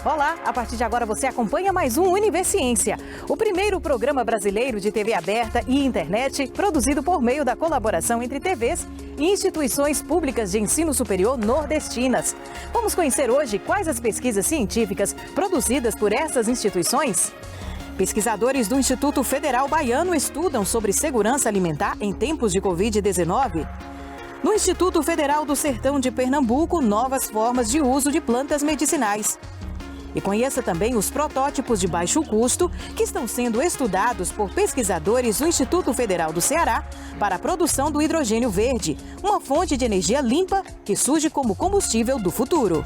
Olá, a partir de agora você acompanha mais um Univerciência, o primeiro programa brasileiro de TV aberta e internet produzido por meio da colaboração entre TVs e instituições públicas de ensino superior nordestinas. Vamos conhecer hoje quais as pesquisas científicas produzidas por essas instituições? Pesquisadores do Instituto Federal Baiano estudam sobre segurança alimentar em tempos de Covid-19. No Instituto Federal do Sertão de Pernambuco, novas formas de uso de plantas medicinais. E conheça também os protótipos de baixo custo que estão sendo estudados por pesquisadores do Instituto Federal do Ceará para a produção do hidrogênio verde, uma fonte de energia limpa que surge como combustível do futuro.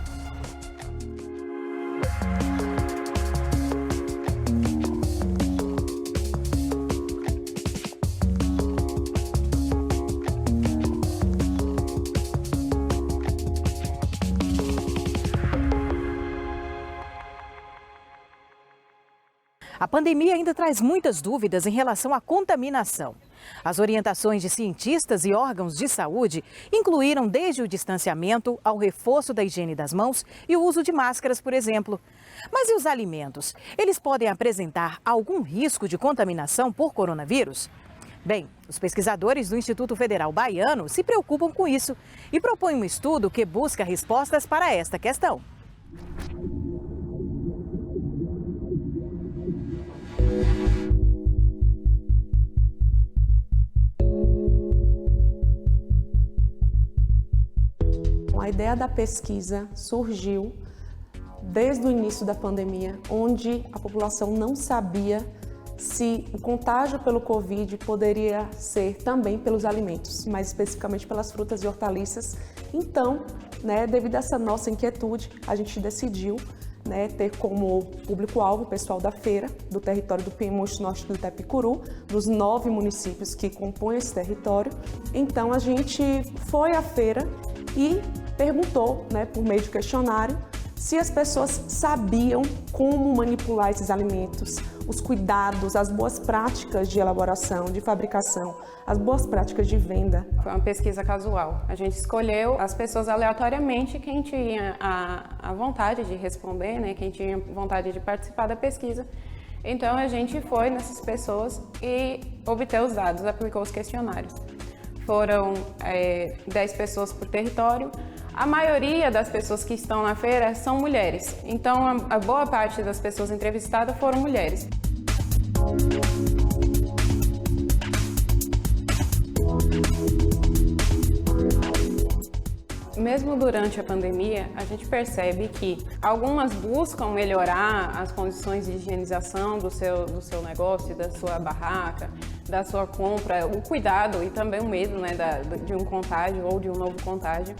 A pandemia ainda traz muitas dúvidas em relação à contaminação. As orientações de cientistas e órgãos de saúde incluíram desde o distanciamento ao reforço da higiene das mãos e o uso de máscaras, por exemplo. Mas e os alimentos? Eles podem apresentar algum risco de contaminação por coronavírus? Bem, os pesquisadores do Instituto Federal Baiano se preocupam com isso e propõem um estudo que busca respostas para esta questão. A ideia da pesquisa surgiu desde o início da pandemia, onde a população não sabia se o contágio pelo Covid poderia ser também pelos alimentos, mais especificamente pelas frutas e hortaliças. Então, devido a essa nossa inquietude, a gente decidiu ter como público-alvo o pessoal da feira, do território do Piemonte Norte do Itapicuru, dos 9 municípios que compõem esse território. Então, a gente foi à feira e perguntou, por meio de questionário, se as pessoas sabiam como manipular esses alimentos, os cuidados, as boas práticas de elaboração, de fabricação, as boas práticas de venda. Foi uma pesquisa casual. A gente escolheu as pessoas aleatoriamente, quem tinha a vontade de responder, quem tinha vontade de participar da pesquisa. Então a gente foi nessas pessoas e obteve os dados, aplicou os questionários. Foram 10 pessoas por território. A maioria das pessoas que estão na feira são mulheres, então a boa parte das pessoas entrevistadas foram mulheres. Mesmo durante a pandemia, a gente percebe que algumas buscam melhorar as condições de higienização do seu negócio, da sua barraca, da sua compra, o cuidado e também o medo de um contágio ou de um novo contágio.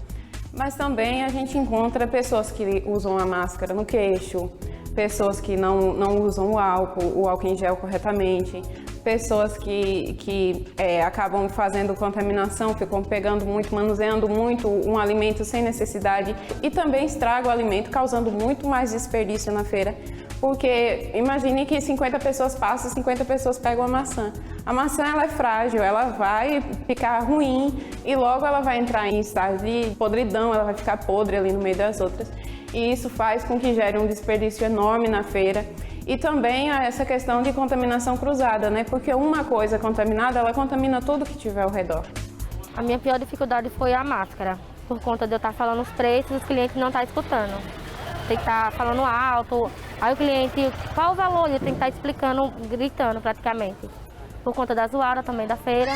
Mas também a gente encontra pessoas que usam a máscara no queixo, pessoas que não usam o álcool em gel corretamente, pessoas que acabam fazendo contaminação, ficam pegando muito, manuseando muito um alimento sem necessidade e também estragam o alimento, causando muito mais desperdício na feira. Porque imagine que 50 pessoas passam, 50 pessoas pegam a maçã. A maçã ela é frágil, ela vai ficar ruim e logo ela vai entrar em estágio de podridão, ela vai ficar podre ali no meio das outras. E isso faz com que gere um desperdício enorme na feira. E também essa questão de contaminação cruzada, porque uma coisa contaminada, ela contamina tudo que tiver ao redor. A minha pior dificuldade foi a máscara, por conta de eu estar falando os preços e os clientes não estar escutando. Tem que estar falando alto, aí o cliente, qual o valor? Eu tenho que estar explicando, gritando praticamente. Por conta da zoada também da feira,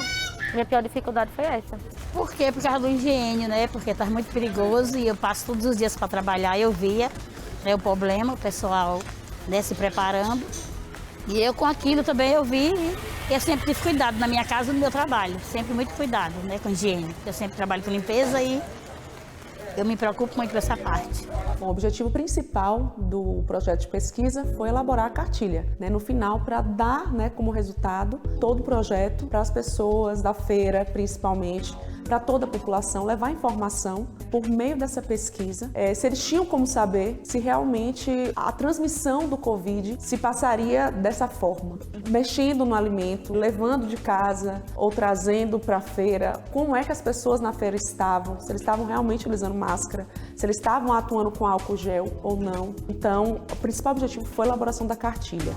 minha pior dificuldade foi essa. Por quê? Por causa do engenho, porque está muito perigoso e eu passo todos os dias para trabalhar, eu via o problema, o pessoal se preparando. E eu com aquilo também eu vi e eu sempre tive cuidado na minha casa, no meu trabalho, sempre muito cuidado com higiene. Eu sempre trabalho com limpeza e eu me preocupo muito com essa parte. O objetivo principal do projeto de pesquisa foi elaborar a cartilha, no final, para dar como resultado todo o projeto para as pessoas da feira, principalmente, para toda a população, levar informação por meio dessa pesquisa, se eles tinham como saber se realmente a transmissão do Covid se passaria dessa forma, mexendo no alimento, levando de casa ou trazendo para a feira, como é que as pessoas na feira estavam, se eles estavam realmente utilizando máscara, se eles estavam atuando com álcool gel ou não. Então, o principal objetivo foi a elaboração da cartilha.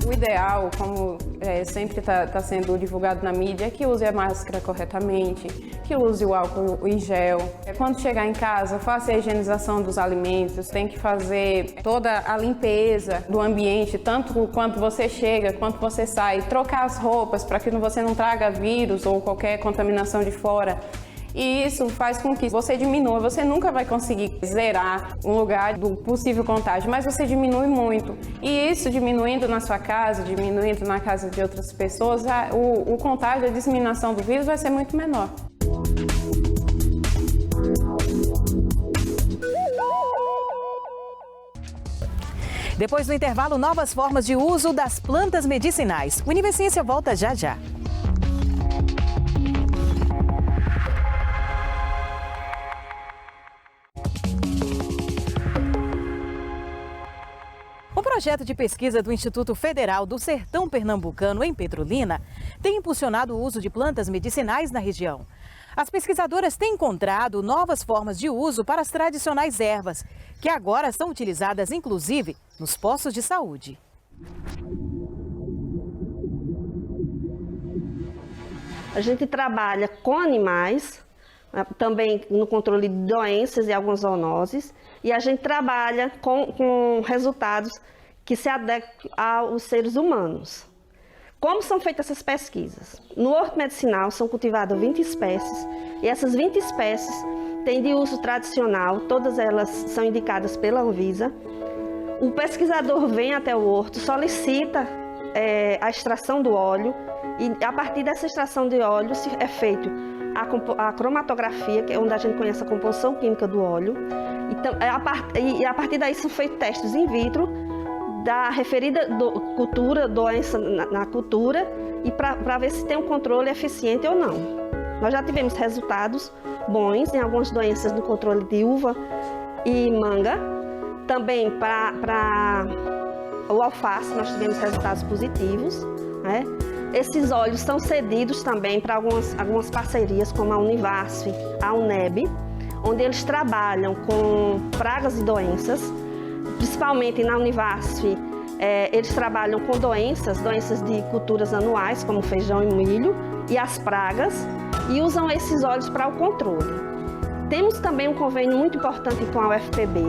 O ideal, como sempre está sendo divulgado na mídia, é que use a máscara corretamente, que use o álcool em gel. Quando chegar em casa, faça a higienização dos alimentos, tem que fazer toda a limpeza do ambiente, tanto quando você chega, quanto você sai, trocar as roupas para que você não traga vírus ou qualquer contaminação de fora. E isso faz com que você diminua. Você nunca vai conseguir zerar um lugar do possível contágio, mas você diminui muito. E isso diminuindo na sua casa, diminuindo na casa de outras pessoas, o contágio, a disseminação do vírus vai ser muito menor. Depois do intervalo, novas formas de uso das plantas medicinais. Univerciência volta já já. O projeto de pesquisa do Instituto Federal do Sertão Pernambucano, em Petrolina, tem impulsionado o uso de plantas medicinais na região. As pesquisadoras têm encontrado novas formas de uso para as tradicionais ervas, que agora são utilizadas, inclusive, nos postos de saúde. A gente trabalha com animais, também no controle de doenças e algumas zoonoses, e a gente trabalha com resultados que se adequam aos seres humanos. Como são feitas essas pesquisas? No horto medicinal são cultivadas 20 espécies, e essas 20 espécies têm de uso tradicional, todas elas são indicadas pela Anvisa. O pesquisador vem até o horto, solicita a extração do óleo, e a partir dessa extração de óleo é feito a cromatografia, que é onde a gente conhece a composição química do óleo. Então, a partir daí são feitos testes in vitro da referida cultura, doença na cultura, e para ver se tem um controle eficiente ou não. Nós já tivemos resultados bons em algumas doenças no controle de uva e manga. Também para o alface nós tivemos resultados positivos, né? Esses óleos são cedidos também para algumas parcerias, como a Univasf, a UNEB, onde eles trabalham com pragas e doenças. Principalmente na Univasf, eles trabalham com doenças de culturas anuais, como feijão e milho, e as pragas, e usam esses óleos para o controle. Temos também um convênio muito importante com a UFPB,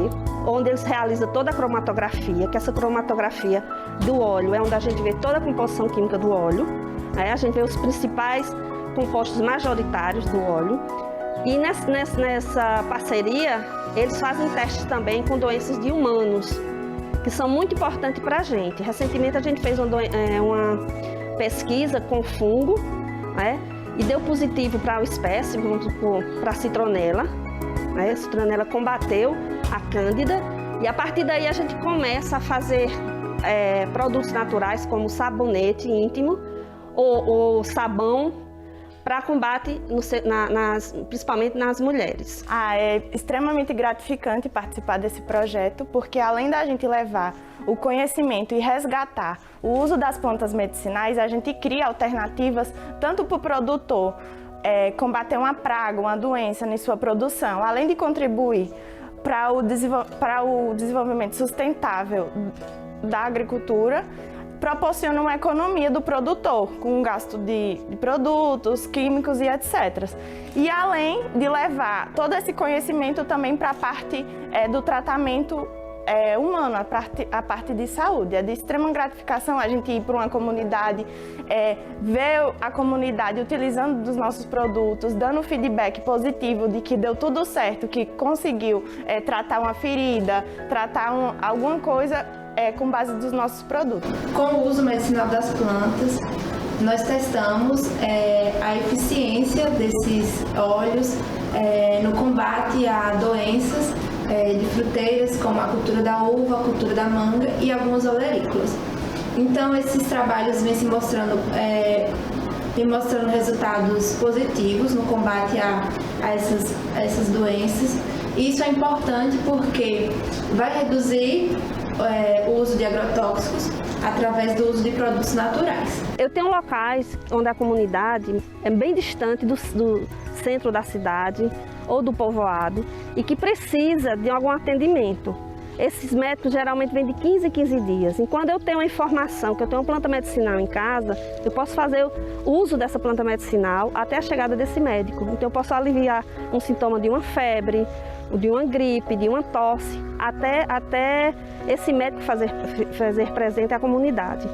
onde eles realizam toda a cromatografia, que essa cromatografia do óleo é onde a gente vê toda a composição química do óleo, a gente vê os principais compostos majoritários do óleo. E nessa parceria, eles fazem testes também com doenças de humanos, que são muito importantes para a gente. Recentemente a gente fez uma pesquisa com fungo, e deu positivo para a espécie, para a citronela. A citronela combateu a cândida, e a partir daí a gente começa a fazer produtos naturais como sabonete íntimo ou sabão para combate, principalmente nas mulheres. É extremamente gratificante participar desse projeto, porque além da gente levar o conhecimento e resgatar o uso das plantas medicinais, a gente cria alternativas tanto para o produtor combater uma praga, uma doença em sua produção, além de contribuir para o desenvolvimento sustentável da agricultura, proporciona uma economia do produtor, com um gasto de produtos, químicos e etc. E além de levar todo esse conhecimento também para a parte do tratamento humano, a parte de saúde. É de extrema gratificação a gente ir para uma comunidade, ver a comunidade utilizando dos nossos produtos, dando feedback positivo de que deu tudo certo, que conseguiu tratar uma ferida, tratar alguma coisa com base dos nossos produtos. Com o uso medicinal das plantas, nós testamos a eficiência desses óleos no combate a doenças de fruteiras, como a cultura da uva, a cultura da manga e algumas olerícolas. Então, esses trabalhos vêm se mostrando, resultados positivos no combate a essas doenças. Isso é importante porque vai reduzir o uso de agrotóxicos através do uso de produtos naturais. Eu tenho locais onde a comunidade é bem distante do centro da cidade ou do povoado e que precisa de algum atendimento. Esses médicos geralmente vêm de 15 em 15 dias. E quando eu tenho a informação que eu tenho uma planta medicinal em casa, eu posso fazer o uso dessa planta medicinal até a chegada desse médico. Então eu posso aliviar um sintoma de uma febre, de uma gripe, de uma tosse, até esse médico fazer presente à comunidade.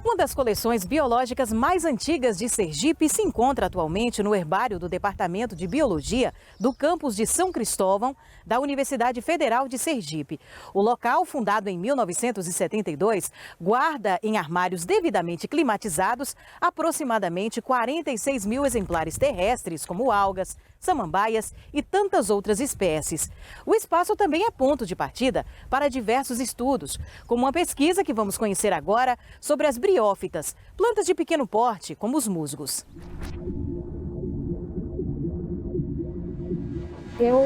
Uma das coleções biológicas mais antigas de Sergipe se encontra atualmente no herbário do Departamento de Biologia do campus de São Cristóvão, da Universidade Federal de Sergipe. O local, fundado em 1972, guarda em armários devidamente climatizados aproximadamente 46 mil exemplares terrestres, como algas, samambaias e tantas outras espécies. O espaço também é ponto de partida para diversos estudos, como uma pesquisa que vamos conhecer agora sobre as briófitas, plantas de pequeno porte, como os musgos. Eu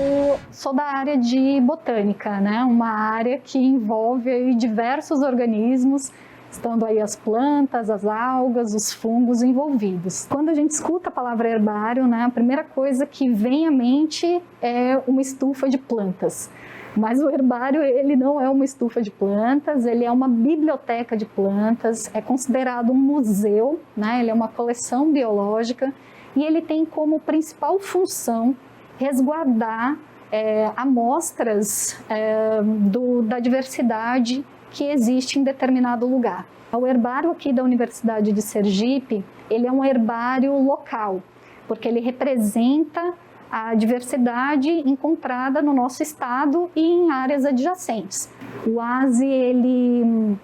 sou da área de botânica, né? Uma área que envolve aí diversos organismos, estando aí as plantas, as algas, os fungos envolvidos. Quando a gente escuta a palavra herbário, né, a primeira coisa que vem à mente é uma estufa de plantas. Mas o herbário, ele não é uma estufa de plantas, ele é uma biblioteca de plantas, é considerado um museu, né? Ele é uma coleção biológica e ele tem como principal função resguardar amostras da diversidade que existe em determinado lugar. O herbário aqui da Universidade de Sergipe, ele é um herbário local, porque ele representa a diversidade encontrada no nosso estado e em áreas adjacentes. O ASE, ele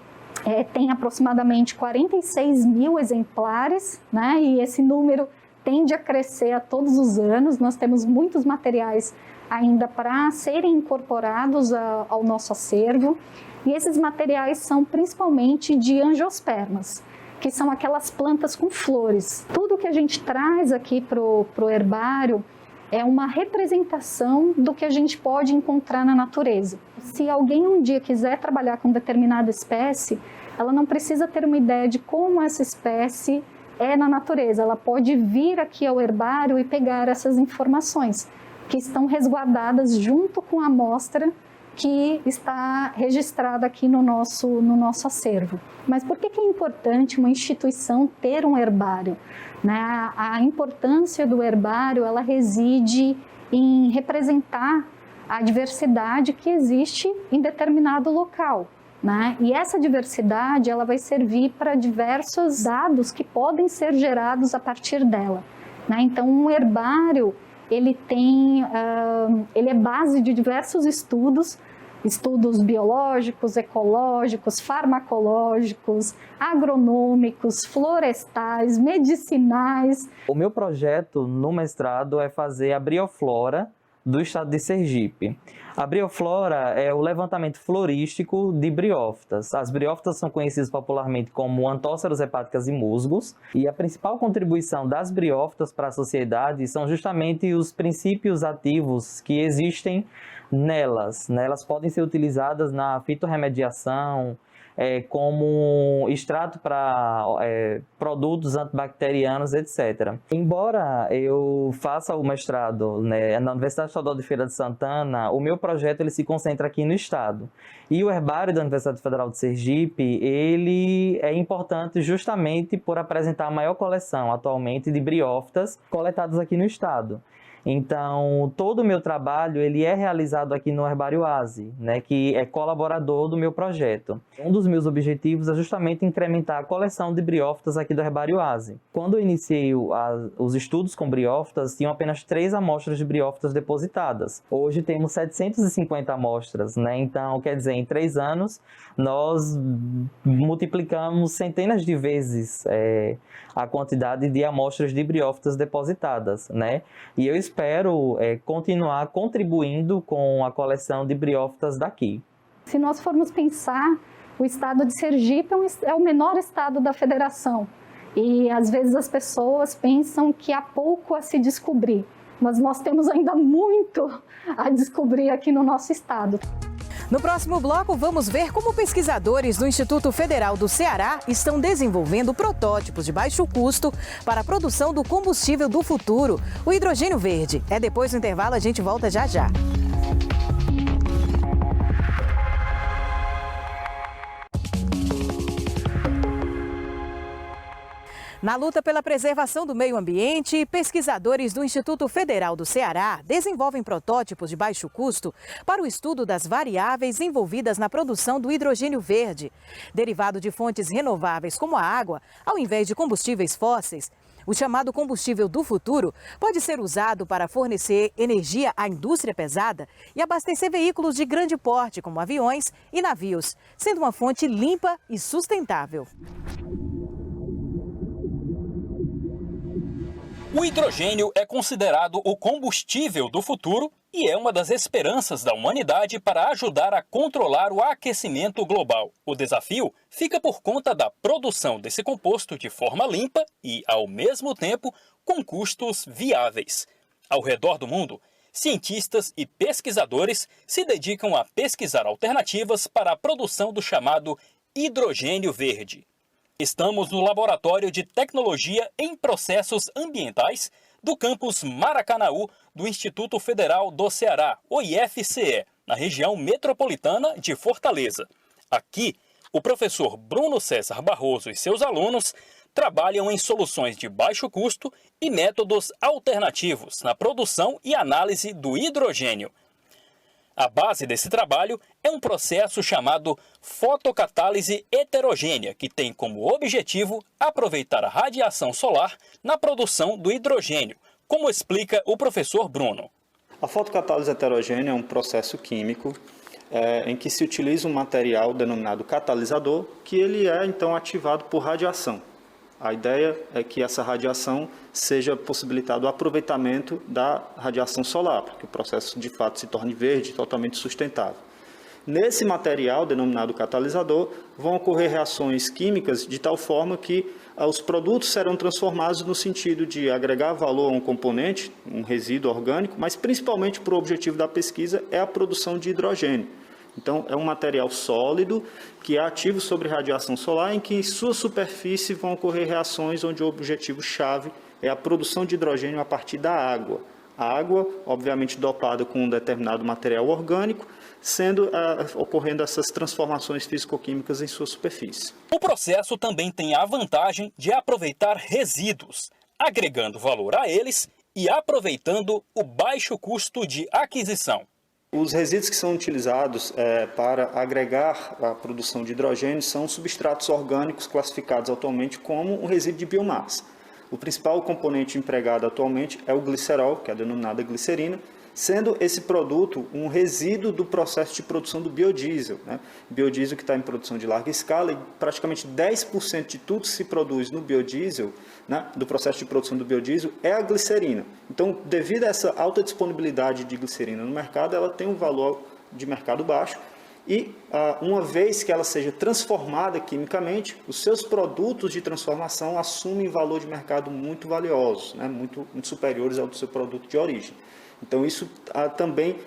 tem aproximadamente 46 mil exemplares, né? E esse número tende a crescer a todos os anos. Nós temos muitos materiais ainda para serem incorporados ao nosso acervo. E esses materiais são principalmente de angiospermas, que são aquelas plantas com flores. Tudo que a gente traz aqui para o herbário é uma representação do que a gente pode encontrar na natureza. Se alguém um dia quiser trabalhar com determinada espécie, ela não precisa ter uma ideia de como essa espécie é na natureza. Ela pode vir aqui ao herbário e pegar essas informações que estão resguardadas junto com a amostra que está registrada aqui no nosso acervo. Mas por que é importante uma instituição ter um herbário? Né? A importância do herbário, ela reside em representar a diversidade que existe em determinado local. Né? E essa diversidade, ela vai servir para diversos dados que podem ser gerados a partir dela. Né? Então, um herbário, ele é base de diversos estudos biológicos, ecológicos, farmacológicos, agronômicos, florestais, medicinais. O meu projeto no mestrado é fazer a brioflora do estado de Sergipe. A brioflora é o levantamento florístico de briófitas. As briófitas são conhecidas popularmente como antóceros hepáticas e musgos, e a principal contribuição das briófitas para a sociedade são justamente os princípios ativos que existem nelas. Elas podem ser utilizadas na fitorremediação, como extrato para produtos antibacterianos, etc. Embora eu faça o mestrado, né, na Universidade Estadual de Feira de Santana, o meu projeto ele se concentra aqui no estado. E o herbário da Universidade Federal de Sergipe, ele é importante justamente por apresentar a maior coleção atualmente de briófitas coletadas aqui no estado. Então, todo o meu trabalho ele é realizado aqui no Herbário ASE, né, que é colaborador do meu projeto. Um dos meus objetivos é justamente incrementar a coleção de briófitas aqui do Herbário ASE. Quando eu iniciei os estudos com briófitas, tinham apenas 3 amostras de briófitas depositadas. Hoje temos 750 amostras, né? Então, quer dizer, em 3 anos, nós multiplicamos centenas de vezes a quantidade de amostras de briófitas depositadas, né? E eu espero espero continuar contribuindo com a coleção de briófitas daqui. Se nós formos pensar, o estado de Sergipe é o menor estado da federação. E às vezes as pessoas pensam que há pouco a se descobrir, mas nós temos ainda muito a descobrir aqui no nosso estado. No próximo bloco, vamos ver como pesquisadores do Instituto Federal do Ceará estão desenvolvendo protótipos de baixo custo para a produção do combustível do futuro, o hidrogênio verde. Depois do intervalo, a gente volta já já. Na luta pela preservação do meio ambiente, pesquisadores do Instituto Federal do Ceará desenvolvem protótipos de baixo custo para o estudo das variáveis envolvidas na produção do hidrogênio verde. Derivado de fontes renováveis como a água, ao invés de combustíveis fósseis, o chamado combustível do futuro pode ser usado para fornecer energia à indústria pesada e abastecer veículos de grande porte, como aviões e navios, sendo uma fonte limpa e sustentável. O hidrogênio é considerado o combustível do futuro e é uma das esperanças da humanidade para ajudar a controlar o aquecimento global. O desafio fica por conta da produção desse composto de forma limpa e, ao mesmo tempo, com custos viáveis. Ao redor do mundo, cientistas e pesquisadores se dedicam a pesquisar alternativas para a produção do chamado hidrogênio verde. Estamos no Laboratório de Tecnologia em Processos Ambientais do campus Maracanaú do Instituto Federal do Ceará, o IFCE, na região metropolitana de Fortaleza. Aqui, o professor Bruno César Barroso e seus alunos trabalham em soluções de baixo custo e métodos alternativos na produção e análise do hidrogênio. A base desse trabalho é um processo chamado fotocatálise heterogênea, que tem como objetivo aproveitar a radiação solar na produção do hidrogênio, como explica o professor Bruno. A fotocatálise heterogênea é um processo químico em que se utiliza um material denominado catalisador, que ele é então ativado por radiação. A ideia é que essa radiação seja possibilitado o aproveitamento da radiação solar, para que o processo de fato se torne verde, totalmente sustentável. Nesse material, denominado catalisador, vão ocorrer reações químicas de tal forma que os produtos serão transformados no sentido de agregar valor a um componente, um resíduo orgânico, mas principalmente para o objetivo da pesquisa é a produção de hidrogênio. Então, é um material sólido que é ativo sobre radiação solar, em que em sua superfície vão ocorrer reações onde o objetivo-chave é a produção de hidrogênio a partir da água. A água, obviamente, dopada com um determinado material orgânico, ocorrendo essas transformações físico-químicas em sua superfície. O processo também tem a vantagem de aproveitar resíduos, agregando valor a eles e aproveitando o baixo custo de aquisição. Os resíduos que são utilizados para agregar a produção de hidrogênio são substratos orgânicos classificados atualmente como um resíduo de biomassa. O principal componente empregado atualmente é o glicerol, que é a denominada glicerina, sendo esse produto um resíduo do processo de produção do biodiesel. Biodiesel que está em produção de larga escala e praticamente 10% de tudo que se produz no biodiesel, do processo de produção do biodiesel, é a glicerina. Então, devido a essa alta disponibilidade de glicerina no mercado, ela tem um valor de mercado baixo e, uma vez que ela seja transformada quimicamente, os seus produtos de transformação assumem valor de mercado muito valiosos, muito superiores ao do seu produto de origem. Então, isso também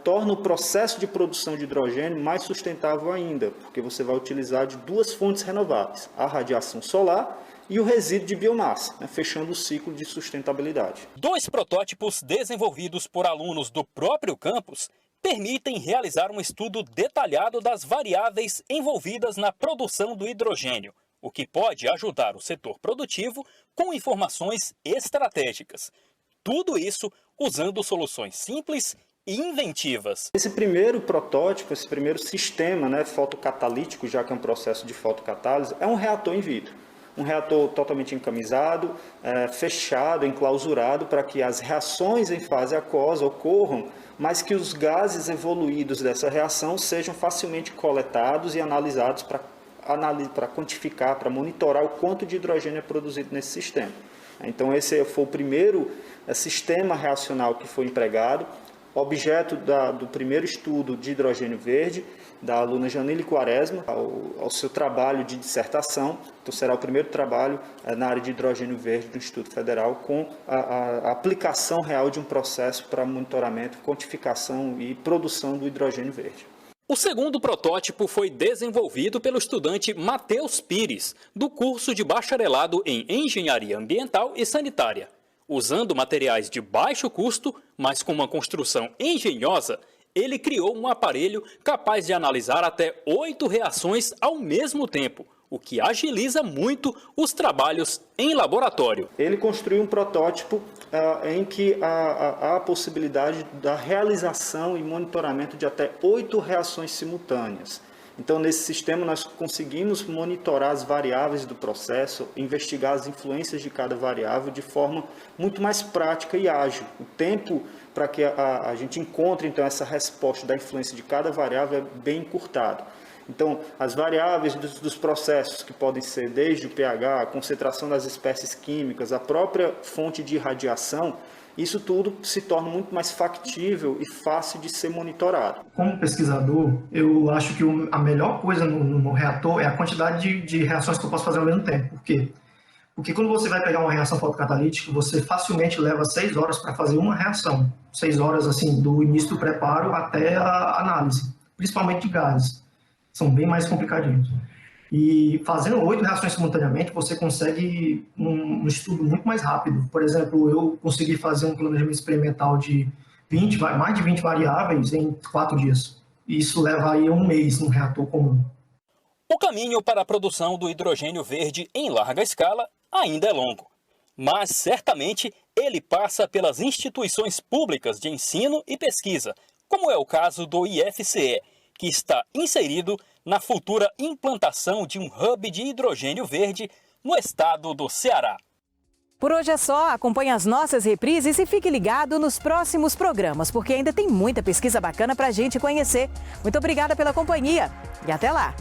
torna o processo de produção de hidrogênio mais sustentável ainda, porque você vai utilizar de duas fontes renováveis, a radiação solar e o resíduo de biomassa, fechando o ciclo de sustentabilidade. 2 protótipos desenvolvidos por alunos do próprio campus permitem realizar um estudo detalhado das variáveis envolvidas na produção do hidrogênio, o que pode ajudar o setor produtivo com informações estratégicas. Tudo isso usando soluções simples e inventivas. Esse primeiro protótipo, esse primeiro sistema fotocatalítico, já que é um processo de fotocatálise, é um reator in vitro. Um reator totalmente encamisado, fechado, enclausurado, para que as reações em fase aquosa ocorram, mas que os gases evoluídos dessa reação sejam facilmente coletados e analisados para quantificar, para monitorar o quanto de hidrogênio é produzido nesse sistema. Então esse foi o primeiro sistema reacional que foi empregado, objeto do primeiro estudo de hidrogênio verde, da aluna Janile Quaresma, ao seu trabalho de dissertação. Então será o primeiro trabalho na área de hidrogênio verde do Instituto Federal com a aplicação real de um processo para monitoramento, quantificação e produção do hidrogênio verde. O segundo protótipo foi desenvolvido pelo estudante Matheus Pires, do curso de bacharelado em Engenharia Ambiental e Sanitária. Usando materiais de baixo custo, mas com uma construção engenhosa, ele criou um aparelho capaz de analisar até 8 reações ao mesmo tempo, o que agiliza muito os trabalhos em laboratório. Ele construiu um protótipo em que há a possibilidade da realização e monitoramento de até 8 reações simultâneas. Então, nesse sistema, nós conseguimos monitorar as variáveis do processo, investigar as influências de cada variável de forma muito mais prática e ágil. O tempo para que a gente encontre, então, essa resposta da influência de cada variável é bem encurtado. Então, as variáveis dos processos, que podem ser desde o pH, a concentração das espécies químicas, a própria fonte de irradiação, isso tudo se torna muito mais factível e fácil de ser monitorado. Como pesquisador, eu acho que a melhor coisa no reator é a quantidade de reações que eu posso fazer ao mesmo tempo. Por quê? Porque quando você vai pegar uma reação fotocatalítica, você facilmente leva 6 horas para fazer uma reação. 6 horas, assim, do início do preparo até a análise, principalmente de gases. São bem mais complicadinhos. E fazendo 8 reações simultaneamente, você consegue um estudo muito mais rápido. Por exemplo, eu consegui fazer um planejamento experimental de mais de 20 variáveis em 4 dias. Isso leva aí 1 mês num reator comum. O caminho para a produção do hidrogênio verde em larga escala ainda é longo, mas certamente ele passa pelas instituições públicas de ensino e pesquisa, como é o caso do IFCE, que está inserido na futura implantação de um hub de hidrogênio verde no estado do Ceará. Por hoje é só, acompanhe as nossas reprises e fique ligado nos próximos programas, porque ainda tem muita pesquisa bacana para a gente conhecer. Muito obrigada pela companhia e até lá!